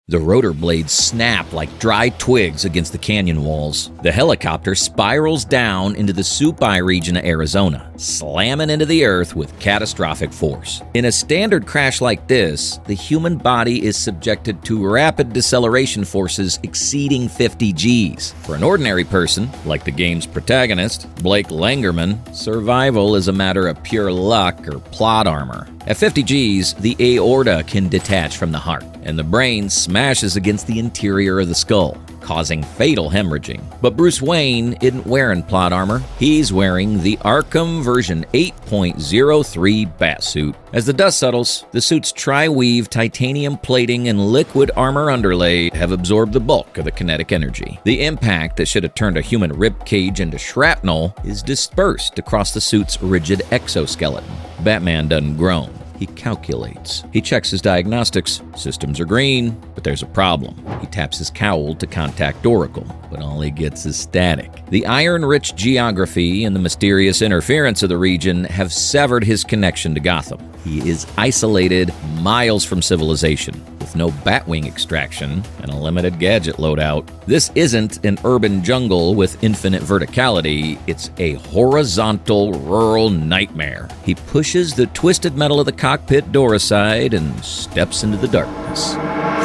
The rotor blades snap like dry twigs against the canyon walls. The helicopter spirals down into the Supai region of Arizona, slamming into the earth with catastrophic force. In a standard crash like this, the human body is subjected to rapid deceleration forces exceeding 50 Gs. For an ordinary person, like the game's protagonist, Blake Langermann, survival is a matter of pure luck or plot armor. At 50 Gs, the aorta can detach from the heart, and the brain smashes against the interior of the skull, causing fatal hemorrhaging. But Bruce Wayne isn't wearing plot armor. He's wearing the Arkham version 8.03 Batsuit. As the dust settles, the suit's tri-weave titanium plating and liquid armor underlay have absorbed the bulk of the kinetic energy. The impact that should have turned a human ribcage into shrapnel is dispersed across the suit's rigid exoskeleton. Batman doesn't groan. He calculates. He checks his diagnostics. Systems are green, but there's a problem. He taps his cowl to contact Oracle, but all he gets is static. The iron-rich geography and the mysterious interference of the region have severed his connection to Gotham. He is isolated miles from civilization, with no Batwing extraction and a limited gadget loadout. This isn't an urban jungle with infinite verticality. It's a horizontal rural nightmare. He pushes the twisted metal of the cockpit door aside and steps into the darkness.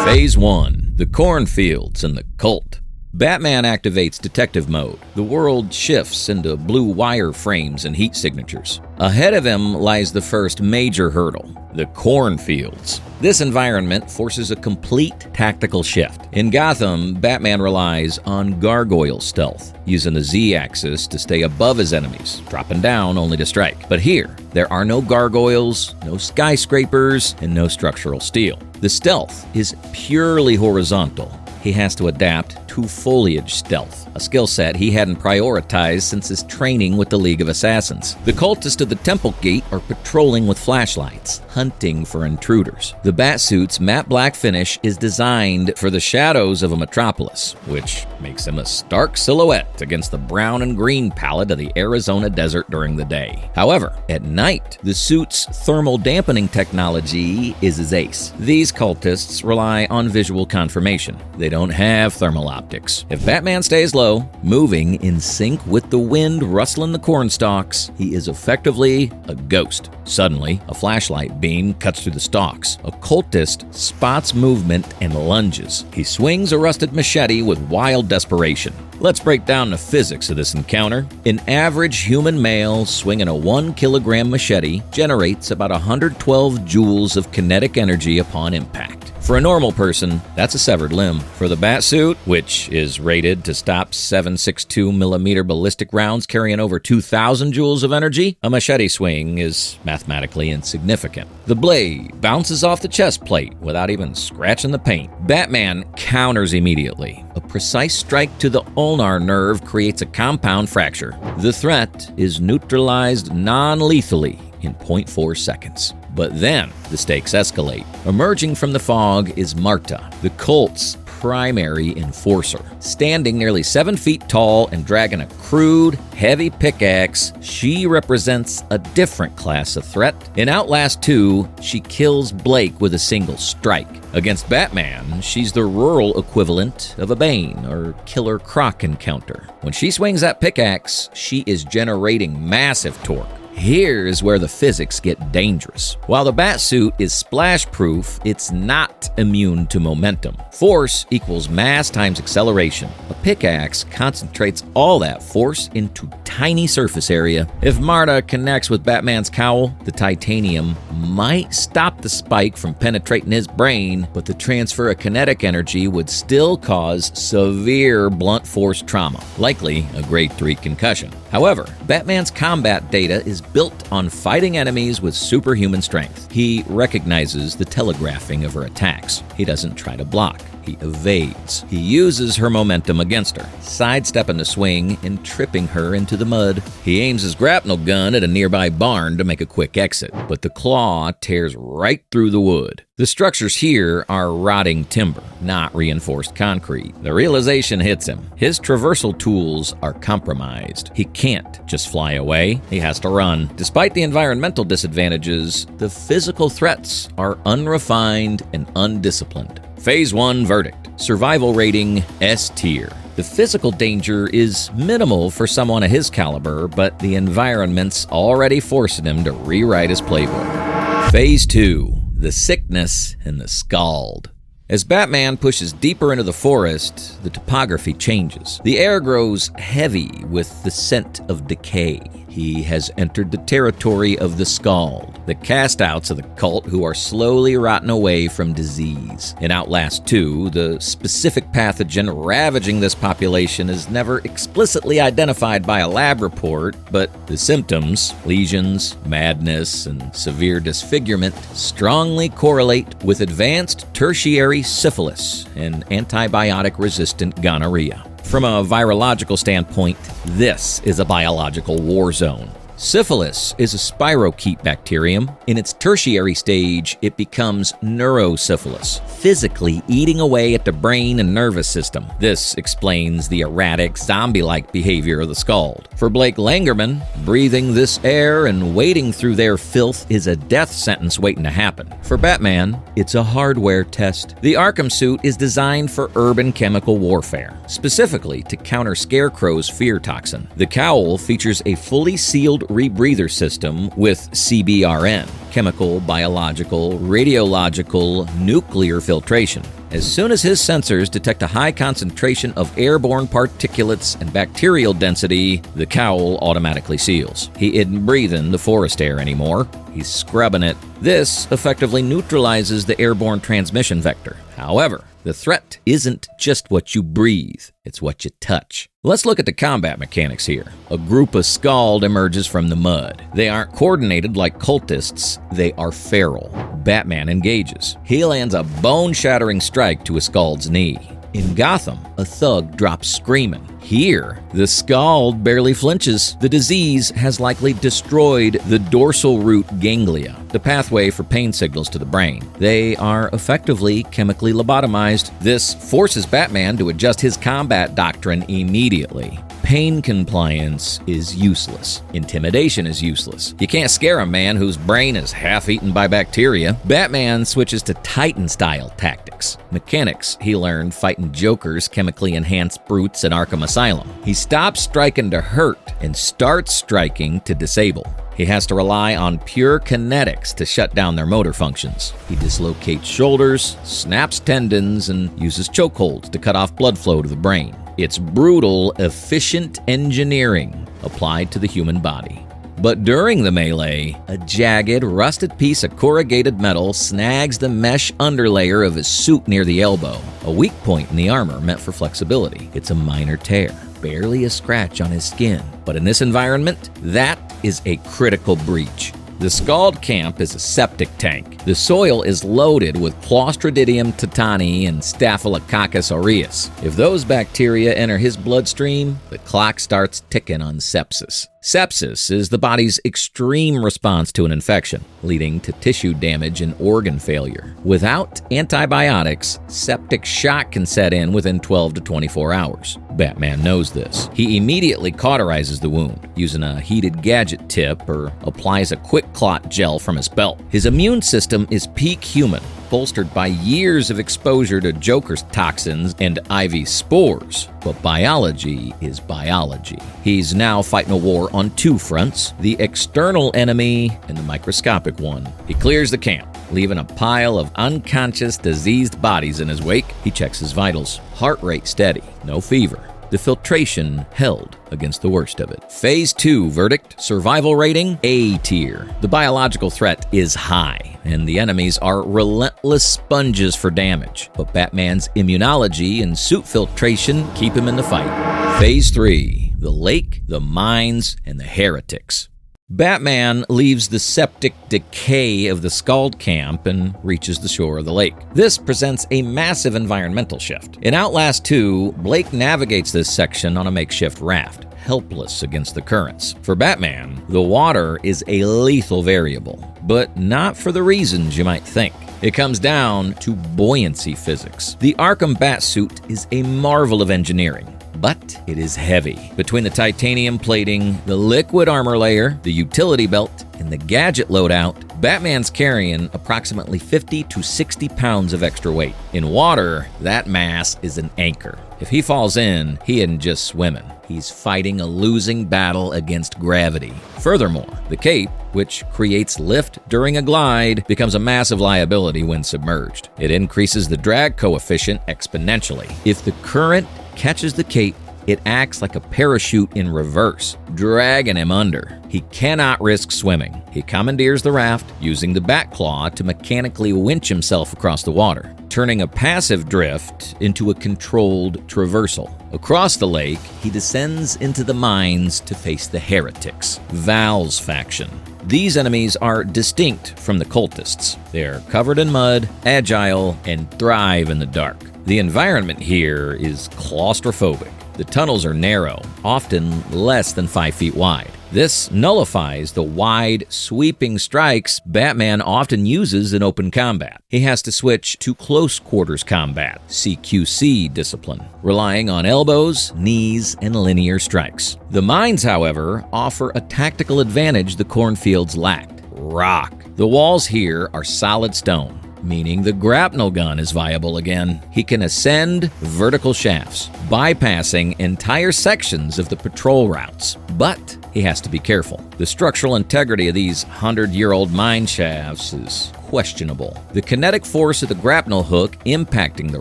Phase 1. The Cornfields and the Cult. Batman activates detective mode. The world shifts into blue wire frames and heat signatures. Ahead of him lies the first major hurdle, the Cornfields. This environment forces a complete tactical shift. In Gotham, Batman relies on gargoyle stealth, using the Z-axis to stay above his enemies, dropping down only to strike. But here, there are no gargoyles, no skyscrapers, and no structural steel. The stealth is purely horizontal. He has to adapt to foliage stealth, a skill set he hadn't prioritized since his training with the League of Assassins. The cultists of the Temple Gate are patrolling with flashlights, hunting for intruders. The Batsuit's matte black finish is designed for the shadows of a metropolis, which makes him a stark silhouette against the brown and green palette of the Arizona desert during the day. However, at night, the suit's thermal dampening technology is his ace. These cultists rely on visual confirmation. They don't have thermal optics. If Batman stays low, moving in sync with the wind rustling the corn stalks, he is effectively a ghost. Suddenly, a flashlight beam cuts through the stalks. A cultist spots movement and lunges. He swings a rusted machete with wild desperation. Let's break down the physics of this encounter. An average human male swinging a 1 kilogram machete generates about 112 joules of kinetic energy upon impact. For a normal person, that's a severed limb. For the Batsuit, which is rated to stop 7.62mm ballistic rounds carrying over 2,000 joules of energy, a machete swing is mathematically insignificant. The blade bounces off the chest plate without even scratching the paint. Batman counters immediately. A precise strike to the ulnar nerve creates a compound fracture. The threat is neutralized non-lethally in 0.4 seconds. But then, the stakes escalate. Emerging from the fog is Marta, the cult's primary enforcer. Standing nearly 7 feet tall and dragging a crude, heavy pickaxe, she represents a different class of threat. In Outlast 2, she kills Blake with a single strike. Against Batman, she's the rural equivalent of a Bane or Killer Croc encounter. When she swings that pickaxe, she is generating massive torque. Here's where the physics get dangerous. While the Batsuit is splash-proof, it's not immune to momentum. Force equals mass times acceleration. A pickaxe concentrates all that force into tiny surface area. If Marta connects with Batman's cowl, the titanium might stop the spike from penetrating his brain, but the transfer of kinetic energy would still cause severe blunt force trauma, likely a grade 3 concussion. However, Batman's combat data is built on fighting enemies with superhuman strength. He recognizes the telegraphing of her attacks. He doesn't try to block. He evades. He uses her momentum against her, sidestepping the swing and tripping her into the mud. He aims his grapnel gun at a nearby barn to make a quick exit, but the claw tears right through the wood. The structures here are rotting timber, not reinforced concrete. The realization hits him. His traversal tools are compromised. He can't just fly away. He has to run. Despite the environmental disadvantages, the physical threats are unrefined and undisciplined. Phase 1 verdict. Survival rating S tier. The physical danger is minimal for someone of his caliber, but the environment's already forcing him to rewrite his playbook. Phase 2. The sickness and the Scalled. As Batman pushes deeper into the forest, the topography changes. The air grows heavy with the scent of decay. He has entered the territory of the Scalled, the cast-outs of the cult who are slowly rotting away from disease. In Outlast 2, the specific pathogen ravaging this population is never explicitly identified by a lab report, but the symptoms, lesions, madness, and severe disfigurement, strongly correlate with advanced tertiary syphilis and antibiotic-resistant gonorrhea. From a virological standpoint, this is a biological war zone. Syphilis is a spirochete bacterium. In its tertiary stage, it becomes neurosyphilis, physically eating away at the brain and nervous system. This explains the erratic, zombie-like behavior of the Scalled. For Blake Langermann, breathing this air and wading through their filth is a death sentence waiting to happen. For Batman, it's a hardware test. The Arkham suit is designed for urban chemical warfare, specifically to counter Scarecrow's fear toxin. The cowl features a fully sealed rebreather system with CBRN, chemical, biological, radiological, nuclear filtration. As soon as his sensors detect a high concentration of airborne particulates and bacterial density, the cowl automatically seals. He isn't breathing the forest air anymore. He's scrubbing it. This effectively neutralizes the airborne transmission vector. However, the threat isn't just what you breathe, it's what you touch. Let's look at the combat mechanics here. A group of Scalled emerges from the mud. They aren't coordinated like cultists, they are feral. Batman engages. He lands a bone-shattering strike to a Scald's knee. In Gotham, a thug drops screaming. Here, the Scalled barely flinches. The disease has likely destroyed the dorsal root ganglia, the pathway for pain signals to the brain. They are effectively chemically lobotomized. This forces Batman to adjust his combat doctrine immediately. Pain compliance is useless. Intimidation is useless. You can't scare a man whose brain is half-eaten by bacteria. Batman switches to Titan-style tactics. Mechanics he learned fighting Joker's chemically enhanced brutes in Arkham Asylum. He stops striking to hurt and starts striking to disable. He has to rely on pure kinetics to shut down their motor functions. He dislocates shoulders, snaps tendons, and uses chokeholds to cut off blood flow to the brain. It's brutal, efficient engineering applied to the human body. But during the melee, a jagged, rusted piece of corrugated metal snags the mesh underlayer of his suit near the elbow, a weak point in the armor meant for flexibility. It's a minor tear, barely a scratch on his skin. But in this environment, that is a critical breach. The Scalled camp is a septic tank. The soil is loaded with Clostridium tetani and Staphylococcus aureus. If those bacteria enter his bloodstream, the clock starts ticking on sepsis. Sepsis is the body's extreme response to an infection, leading to tissue damage and organ failure. Without antibiotics, septic shock can set in within 12 to 24 hours. Batman knows this. He immediately cauterizes the wound, using a heated gadget tip or applies a quick clot gel from his belt. His immune system is peak human, bolstered by years of exposure to Joker's toxins and Ivy's spores. But biology is biology. He's now fighting a war on two fronts, the external enemy and the microscopic one. He clears the camp, leaving a pile of unconscious, diseased bodies in his wake. He checks his vitals. Heart rate steady, no fever. The filtration held against the worst of it. Phase 2 verdict, survival rating, A tier. The biological threat is high, and the enemies are relentless sponges for damage. But Batman's immunology and suit filtration keep him in the fight. Phase 3, the lake, the mines, and the heretics. Batman leaves the septic decay of the Scalled camp and reaches the shore of the lake. This presents a massive environmental shift. In Outlast 2, Blake navigates this section on a makeshift raft, helpless against the currents. For Batman, the water is a lethal variable, but not for the reasons you might think. It comes down to buoyancy physics. The Arkham Batsuit is a marvel of engineering, but it is heavy. Between the titanium plating, the liquid armor layer, the utility belt, and the gadget loadout, Batman's carrying approximately 50 to 60 pounds of extra weight. In water, that mass is an anchor. If he falls in, he isn't just swimming. He's fighting a losing battle against gravity. Furthermore, the cape, which creates lift during a glide, becomes a massive liability when submerged. It increases the drag coefficient exponentially. If the current catches the cape, it acts like a parachute in reverse, dragging him under. He cannot risk swimming. He commandeers the raft, using the bat claw to mechanically winch himself across the water, turning a passive drift into a controlled traversal. Across the lake, he descends into the mines to face the heretics, Val's faction. These enemies are distinct from the cultists. They are covered in mud, agile, and thrive in the dark. The environment here is claustrophobic. The tunnels are narrow, often less than 5 feet wide. This nullifies the wide, sweeping strikes Batman often uses in open combat. He has to switch to close quarters combat, CQC discipline, relying on elbows, knees, and linear strikes. The mines, however, offer a tactical advantage the Cornfields lacked: rock. The walls here are solid stone, meaning the grapnel gun is viable again. He can ascend vertical shafts, bypassing entire sections of the patrol routes. But he has to be careful. The structural integrity of these 100-year-old mine shafts is questionable. The kinetic force of the grapnel hook impacting the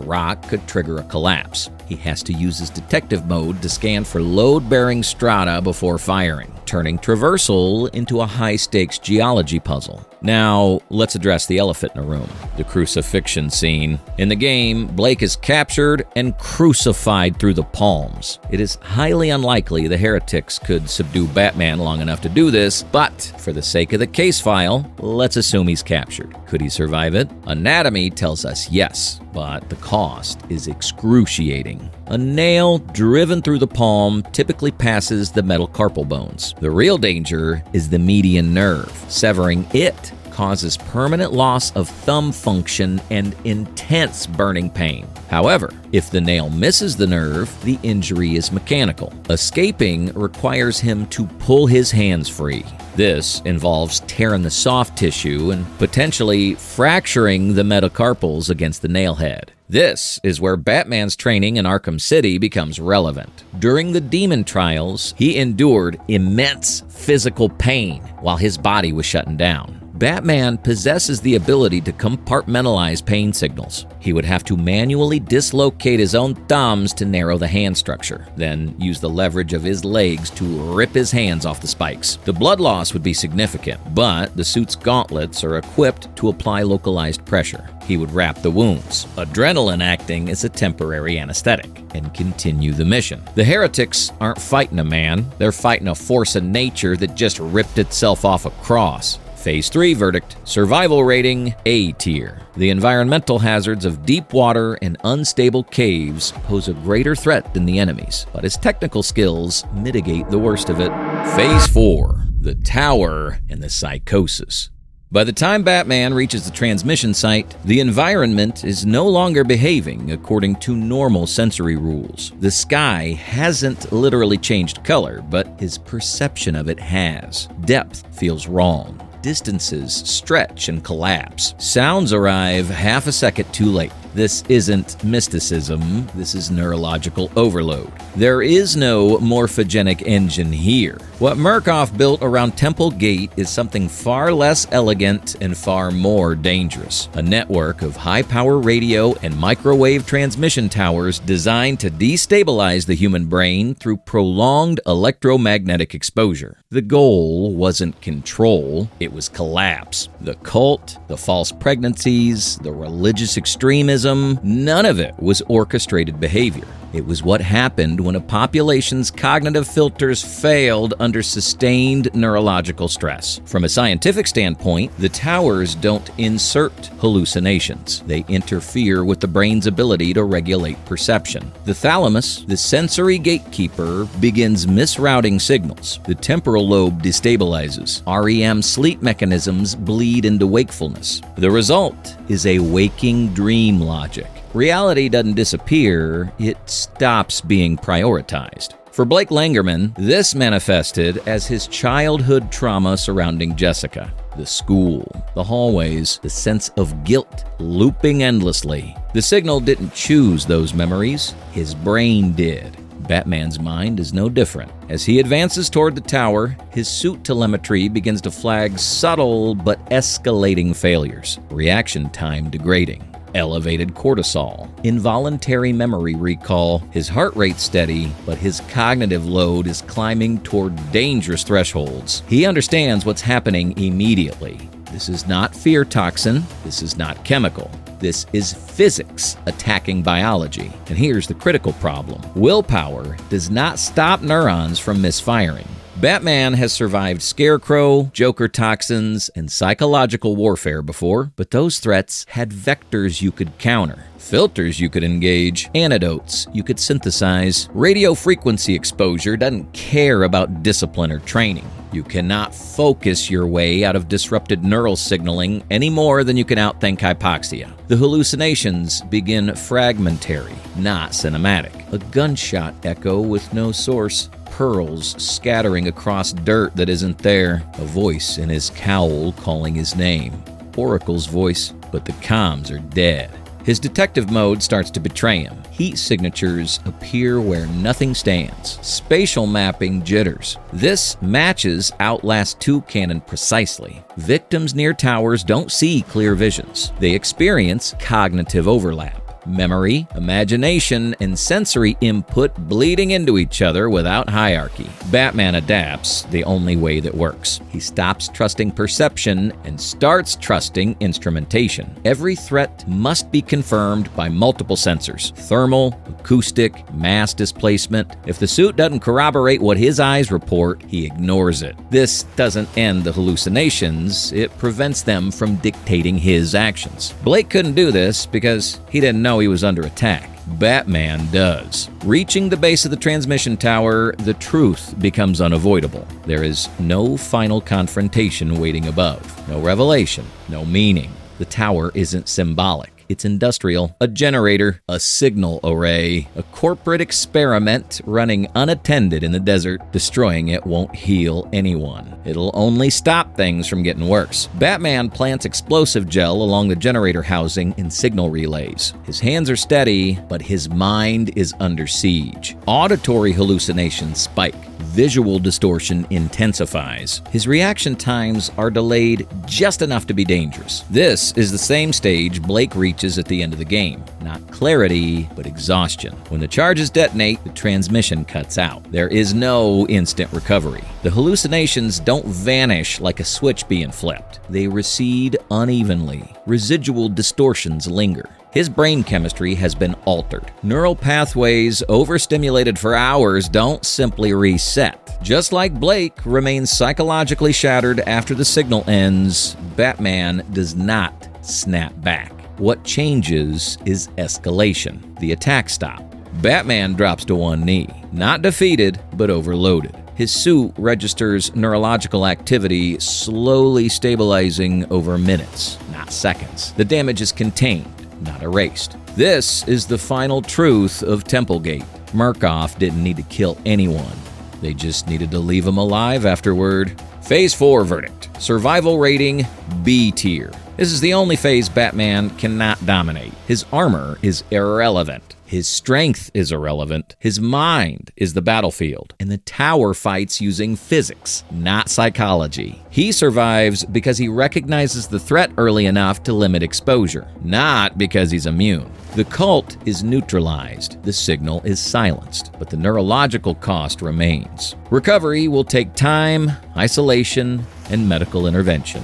rock could trigger a collapse. He has to use his detective mode to scan for load-bearing strata before firing, turning traversal into a high-stakes geology puzzle. Now, let's address the elephant in the room, the crucifixion scene. In the game, Blake is captured and crucified through the palms. It is highly unlikely the heretics could subdue Batman long enough to do this, but for the sake of the case file, let's assume he's captured. Could he survive it? Anatomy tells us yes, but the cost is excruciating. A nail driven through the palm typically passes the metacarpal bones. The real danger is the median nerve. Severing it causes permanent loss of thumb function and intense burning pain. However, if the nail misses the nerve, the injury is mechanical. Escaping requires him to pull his hands free. This involves tearing the soft tissue and potentially fracturing the metacarpals against the nail head. This is where Batman's training in Arkham City becomes relevant. During the demon trials, he endured immense physical pain while his body was shutting down. Batman possesses the ability to compartmentalize pain signals. He would have to manually dislocate his own thumbs to narrow the hand structure, then use the leverage of his legs to rip his hands off the spikes. The blood loss would be significant, but the suit's gauntlets are equipped to apply localized pressure. He would wrap the wounds, adrenaline acting as a temporary anesthetic, and continue the mission. The heretics aren't fighting a man, they're fighting a force of nature that just ripped itself off a cross. Phase 3 verdict, survival rating A tier. The environmental hazards of deep water and unstable caves pose a greater threat than the enemies, but his technical skills mitigate the worst of it. Phase 4, the tower and the psychosis. By the time Batman reaches the transmission site, the environment is no longer behaving according to normal sensory rules. The sky hasn't literally changed color, but his perception of it has. Depth feels wrong. Distances stretch and collapse. Sounds arrive half a second too late. This isn't mysticism, this is neurological overload. There is no morphogenic engine here. What Murkoff built around Temple Gate is something far less elegant and far more dangerous. A network of high-power radio and microwave transmission towers designed to destabilize the human brain through prolonged electromagnetic exposure. The goal wasn't control, it was collapse. The cult, the false pregnancies, the religious extremism, none of it was orchestrated behavior. It was what happened when a population's cognitive filters failed under sustained neurological stress. From a scientific standpoint, the towers don't insert hallucinations. They interfere with the brain's ability to regulate perception. The thalamus, the sensory gatekeeper, begins misrouting signals. The temporal lobe destabilizes. REM sleep mechanisms bleed into wakefulness. The result is a waking dream logic. Reality doesn't disappear, it stops being prioritized. For Blake Langermann, this manifested as his childhood trauma surrounding Jessica. The school, the hallways, the sense of guilt looping endlessly. The signal didn't choose those memories, his brain did. Batman's mind is no different. As he advances toward the tower, his suit telemetry begins to flag subtle but escalating failures. Reaction time degrading. Elevated cortisol, involuntary memory recall, his heart rate steady, but his cognitive load is climbing toward dangerous thresholds. He understands what's happening immediately. This is not fear toxin, this is not chemical. This is physics attacking biology. And here's the critical problem. Willpower does not stop neurons from misfiring. Batman has survived Scarecrow, Joker toxins, and psychological warfare before, but those threats had vectors you could counter, filters you could engage, antidotes you could synthesize. Radio frequency exposure doesn't care about discipline or training. You cannot focus your way out of disrupted neural signaling any more than you can outthink hypoxia. The hallucinations begin fragmentary, not cinematic. A gunshot echo with no source. Pearls scattering across dirt that isn't there. A voice in his cowl calling his name. Oracle's voice, but the comms are dead. His detective mode starts to betray him. Heat signatures appear where nothing stands. Spatial mapping jitters. This matches Outlast 2 canon precisely. Victims near towers don't see clear visions. They experience cognitive overlap. Memory, imagination, and sensory input bleeding into each other without hierarchy. Batman adapts the only way that works. He stops trusting perception and starts trusting instrumentation. Every threat must be confirmed by multiple sensors: thermal, acoustic, mass displacement. If the suit doesn't corroborate what his eyes report, he ignores it. This doesn't end the hallucinations, it prevents them from dictating his actions. Blake couldn't do this because he didn't know he was under attack. Batman does. Reaching the base of the transmission tower, the truth becomes unavoidable. There is no final confrontation waiting above. No revelation, no meaning. The tower isn't symbolic. It's industrial, a generator, a signal array, a corporate experiment running unattended in the desert. Destroying it won't heal anyone. It'll only stop things from getting worse. Batman plants explosive gel along the generator housing in signal relays. His hands are steady, but his mind is under siege. Auditory hallucinations spike. Visual distortion intensifies. His reaction times are delayed just enough to be dangerous. This is the same stage Blake reaches at the end of the game. Not clarity, but exhaustion. When the charges detonate, the transmission cuts out. There is no instant recovery. The hallucinations don't vanish like a switch being flipped. They recede unevenly. Residual distortions linger. His brain chemistry has been altered. Neural pathways overstimulated for hours don't simply reset. Just like Blake remains psychologically shattered after the signal ends, Batman does not snap back. What changes is escalation. The attack stop. Batman drops to one knee. Not defeated, but overloaded. His suit registers neurological activity, slowly stabilizing over minutes, not seconds. The damage is contained, not erased. This is the final truth of Templegate. Murkoff didn't need to kill anyone. They just needed to leave him alive afterward. Phase 4 verdict. Survival rating B tier. This is the only phase Batman cannot dominate. His armor is irrelevant. His strength is irrelevant. His mind is the battlefield. And the tower fights using physics, not psychology. He survives because he recognizes the threat early enough to limit exposure, not because he's immune. The cult is neutralized. The signal is silenced. But the neurological cost remains. Recovery will take time, isolation, and medical intervention.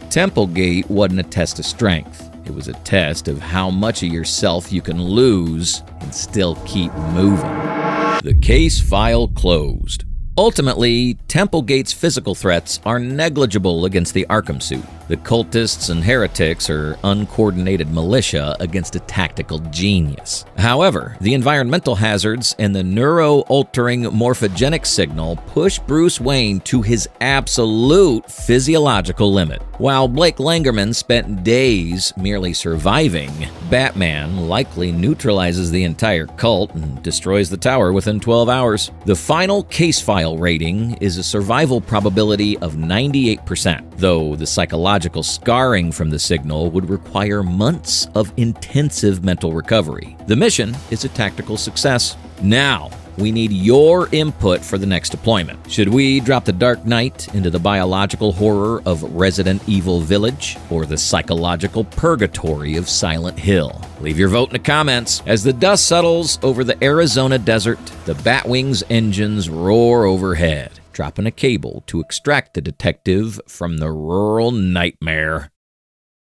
Templegate wasn't a test of strength. It was a test of how much of yourself you can lose and still keep moving. The case file closed. Ultimately, Templegate's physical threats are negligible against the Arkham suit. The cultists and heretics are uncoordinated militia against a tactical genius. However, the environmental hazards and the neuro-altering morphogenic signal push Bruce Wayne to his absolute physiological limit. While Blake Langermann spent days merely surviving, Batman likely neutralizes the entire cult and destroys the tower within 12 hours. The final case file rating is a survival probability of 98%, though the psychological scarring from the signal would require months of intensive mental recovery. The mission is a tactical success. Now, we need your input for the next deployment. Should we drop the Dark Knight into the biological horror of Resident Evil Village or the psychological purgatory of Silent Hill? Leave your vote in the comments. As the dust settles over the Arizona desert, the Batwing's engines roar overhead, dropping a cable to extract the detective from the rural nightmare.